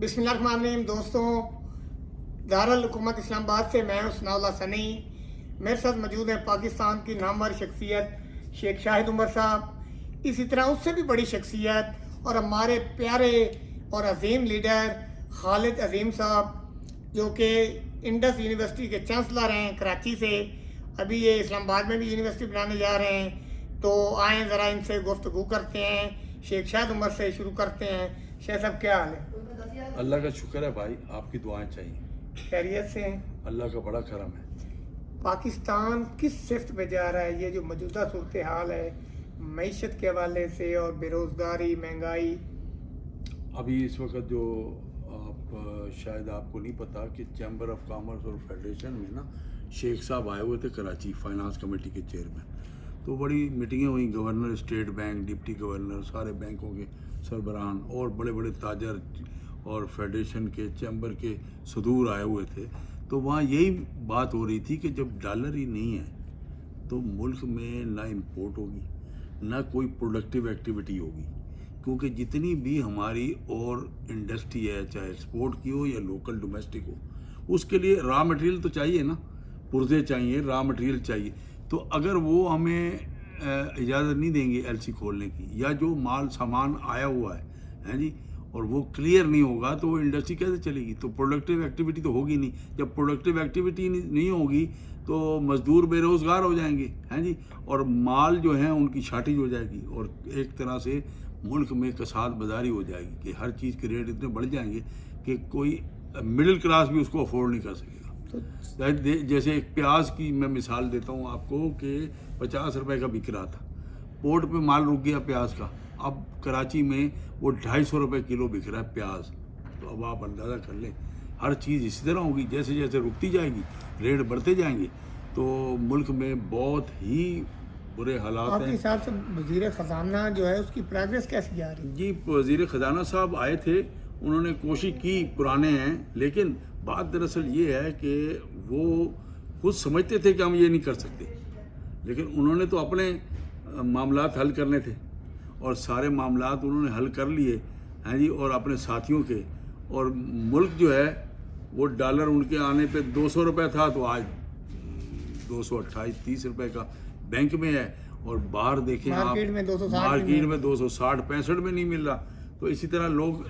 बिस्मिल्लाहिर्रहमानिर्रहीम। दोस्तों, दारुल हुकूमत इस्लामाबाद से मैं हूं सनाउल्लाह सनी। मेरे साथ मौजूद है पाकिस्तान की नामवर शख्सियत शेख शाहिद उमर साहब, इसी तरह उससे भी बड़ी शख्सियत और हमारे प्यारे और अजीम लीडर खालिद अजीम साहब, जो कि इंडस यूनिवर्सिटी के चांसलर हैं कराची से। अभी ये इस्लामाबाद में भी यूनिवर्सिटी बनाने जा रहे हैं, तो आएँ ज़रा इनसे गुफ्तगू करते हैं। शेख शाहिद उमर से शुरू करते हैं। शेख साहब, क्या हाल है? अल्लाह का शुक्र है भाई, आपकी दुआएं चाहिए। खैरियत से हैं? अल्लाह का बड़ा करम है। पाकिस्तान किस सिफ्त में जा रहा है? ये जो मौजूदा सूरत हाल है मईशत के हवाले से और बेरोज़गारी, महंगाई। अभी इस वक्त जो शायद आपको नहीं पता कि चैम्बर ऑफ कॉमर्स और फेडरेशन में ना शेख साहब आए हुए थे कराची, फाइनेंस कमेटी के चेयरमैन। तो बड़ी मीटिंगें हुई, governor state bank, deputy governor, सारे बैंकों के सरबराहान और बड़े बड़े ताजर और फेडरेशन के चैम्बर के सदूर आए हुए थे। तो वहाँ यही बात हो रही थी कि जब डॉलर ही नहीं है तो मुल्क में ना इंपोर्ट होगी ना कोई प्रोडक्टिव एक्टिविटी होगी, क्योंकि जितनी भी हमारी और इंडस्ट्री है, चाहे एक्सपोर्ट की हो या लोकल डोमेस्टिक हो, उसके लिए रॉ मटेरियल तो चाहिए ना, पुर्जे चाहिए, रॉ मटेरियल चाहिए। तो अगर वो हमें इजाज़त नहीं देंगे एलसी खोलने की, या जो माल सामान आया हुआ है जी, और वो क्लियर नहीं होगा, तो वो इंडस्ट्री कैसे चलेगी? तो प्रोडक्टिव एक्टिविटी तो होगी नहीं। जब प्रोडक्टिव एक्टिविटी नहीं होगी तो मज़दूर बेरोज़गार हो जाएंगे, हैं जी, और माल जो है उनकी शार्टेज हो जाएगी, और एक तरह से मुल्क में कसाद बाजारी हो जाएगी कि हर चीज़ के रेट इतने बढ़ जाएंगे कि कोई मिडिल क्लास भी उसको अफोर्ड नहीं कर सकेगा। जैसे एक प्याज की मैं मिसाल देता हूँ आपको कि 50 रुपए का बिक रहा था, पोर्ट पे माल रुक गया प्याज का, अब कराची में वो 250 रुपए किलो बिक रहा है प्याज। तो अब आप अंदाज़ा कर लें, हर चीज़ इसी तरह होगी, जैसे जैसे रुकती जाएगी रेट बढ़ते जाएंगे, तो मुल्क में बहुत ही बुरे हालात आपके हैं। हिसाब से वज़ीर ख़जाना जो है उसकी प्रोग्रेस कैसी जा रही है? जी, वज़ीर ख़जाना साहब आए थे, उन्होंने कोशिश की, पुराने हैं, लेकिन बात दरअसल ये है कि वो खुद समझते थे कि हम ये नहीं कर सकते, लेकिन उन्होंने तो अपने मामलात हल करने थे और सारे मामलात उन्होंने हल कर लिए हैं जी, और अपने साथियों के। और मुल्क जो है वो डॉलर उनके आने पे 200 रुपये था, तो आज 228-30 रुपये का बैंक में है, और बाहर देखें आप मार्केट में 260 मार्केट में 260-65 में नहीं मिल रहा। तो इसी तरह लोग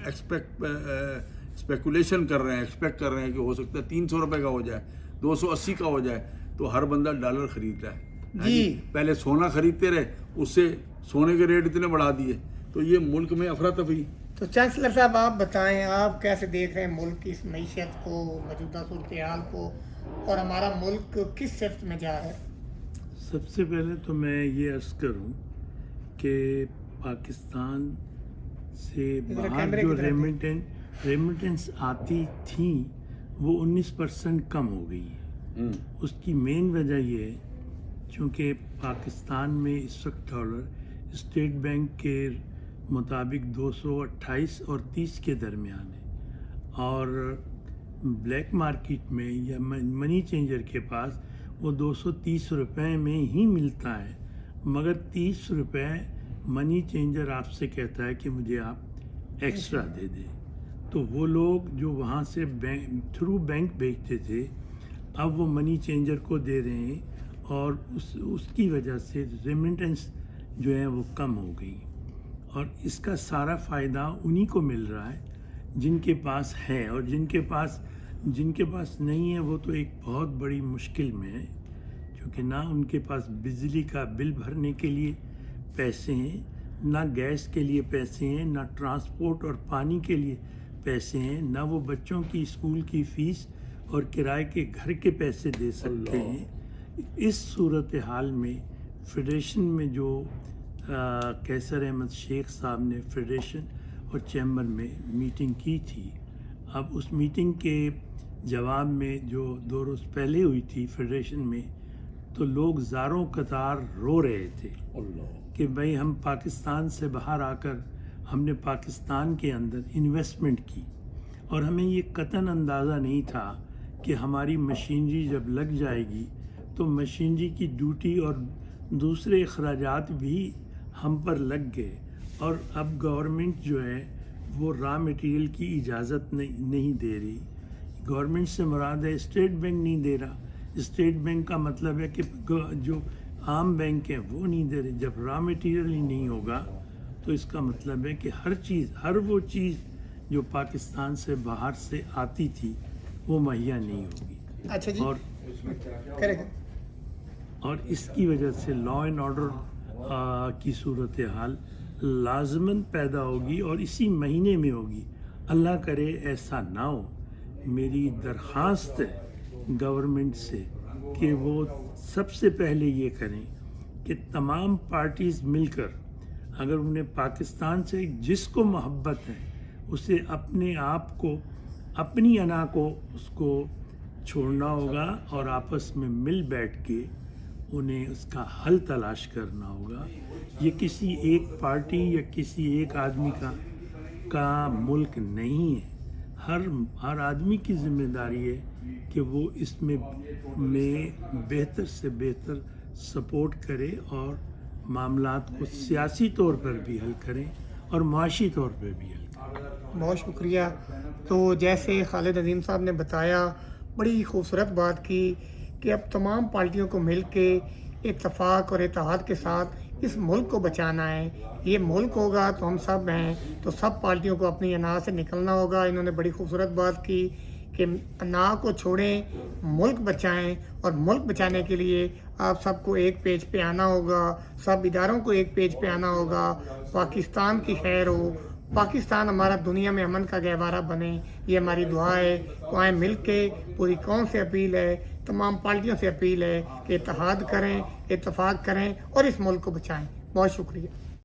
स्पेकुलेशन कर रहे हैं, एक्सपेक्ट कर रहे हैं कि हो सकता है 300 रुपये का हो जाए, 280 का हो जाए, तो हर बंदा डॉलर खरीद रहा है जी। पहले सोना खरीदते रहे, उससे सोने के रेट इतने बढ़ा दिए, तो ये मुल्क में अफरा तफरी। तो चांसलर साहब, आप बताएं, आप कैसे देख रहे हैं मुल्क की इस मईशत को, मौजूदा सूरत हाल को, और हमारा मुल्क किस सिफ्त में जा रहा है? सबसे पहले तो मैं ये अर्ज़ करूं कि पाकिस्तान से बाहर जो रेमिटेंस आती थी वो 19% कम हो गई है। उसकी मेन वजह ये है चूँकि पाकिस्तान में इस वक्त डॉलर स्टेट बैंक के मुताबिक 228 और 30 के दरमियान है, और ब्लैक मार्केट में या मनी चेंजर के पास वो 230 रुपए में ही मिलता है, मगर 30 रुपए मनी चेंजर आपसे कहता है कि मुझे आप एक्स्ट्रा दे दें। तो वो लोग जो वहाँ से थ्रू बैंक भेजते थे, अब वो मनी चेंजर को दे रहे हैं, और उसकी वजह से रेमिटेंस जो है वो कम हो गई, और इसका सारा फ़ायदा उन्हीं को मिल रहा है जिनके पास है, और जिनके पास नहीं है वो तो एक बहुत बड़ी मुश्किल में है, क्योंकि ना उनके पास बिजली का बिल भरने के लिए पैसे हैं, ना गैस के लिए पैसे हैं, ना ट्रांसपोर्ट और पानी के लिए पैसे हैं, ना वो बच्चों की स्कूल की फ़ीस और किराए के घर के पैसे दे सकते हैं। इस सूरत हाल में फेडरेशन में जो कैसर अहमद शेख साहब ने फेडरेशन और चैम्बर में मीटिंग की थी, अब उस मीटिंग के जवाब में जो 2 रोज़ पहले हुई थी फेडरेशन में, तो लोग ज़ारों कतार रो रहे थे कि भाई हम पाकिस्तान से बाहर आकर हमने पाकिस्तान के अंदर इन्वेस्टमेंट की, और हमें ये कतन अंदाज़ा नहीं था कि हमारी मशीनरी जब लग जाएगी तो मशीनरी की ड्यूटी और दूसरे अखराजात भी हम पर लग गए, और अब गवर्नमेंट जो है वो रॉ मटेरियल की इजाज़त नहीं दे रही। गवर्नमेंट से मुराद है स्टेट बैंक नहीं दे रहा। स्टेट बैंक का मतलब है कि जो आम बैंक हैं वो नहीं दे रहे। जब रॉ मटेरियल ही नहीं होगा तो इसका मतलब है कि हर वो चीज़ जो पाकिस्तान से बाहर से आती थी वो मुहैया नहीं होगी। अच्छा जी, और करेक्ट। और इसकी वजह से लॉ एंड ऑर्डर की सूरत हाल लाजमन पैदा होगी और इसी महीने में होगी। अल्लाह करे ऐसा ना हो। मेरी दरख्वास्त है गवर्नमेंट से कि वो सबसे पहले ये करें कि तमाम पार्टीज़ मिलकर, अगर उन्हें पाकिस्तान से जिसको मोहब्बत है उसे अपने आप को, अपनी अना को उसको छोड़ना होगा और आपस में मिल बैठ के उन्हें उसका हल तलाश करना होगा। ये किसी एक पार्टी या किसी एक आदमी का मुल्क नहीं है। हर आदमी की जिम्मेदारी है कि वो इसमें बेहतर से बेहतर सपोर्ट करे और मामलात को सियासी तौर पर भी हल करें और माशी तौर पर भी हल करें। बहुत शुक्रिया। तो जैसे खालिद अजीम साहब ने बताया, बड़ी खूबसूरत बात की कि अब तमाम पार्टियों को मिल के इत्तफाक और इत्तेहाद के साथ इस मुल्क को बचाना है। ये मुल्क होगा तो हम सब हैं, तो सब पार्टियों को अपनी अना से निकलना होगा। इन्होंने बड़ी खूबसूरत बात की कि अना को छोड़ें, मुल्क बचाएं, और मुल्क बचाने के लिए आप सबको एक पेज पे आना होगा, सब इदारों को एक पेज पे आना होगा। पाकिस्तान की खैर हो, पाकिस्तान हमारा दुनिया में अमन का गहवारा बने, ये हमारी दुआ है। तो आए मिल के पूरी कौम से अपील है, तमाम पार्टियों से अपील है कि इत्तेहाद करें, इत्तफाक करें और इस मुल्क को बचाएं। बहुत शुक्रिया।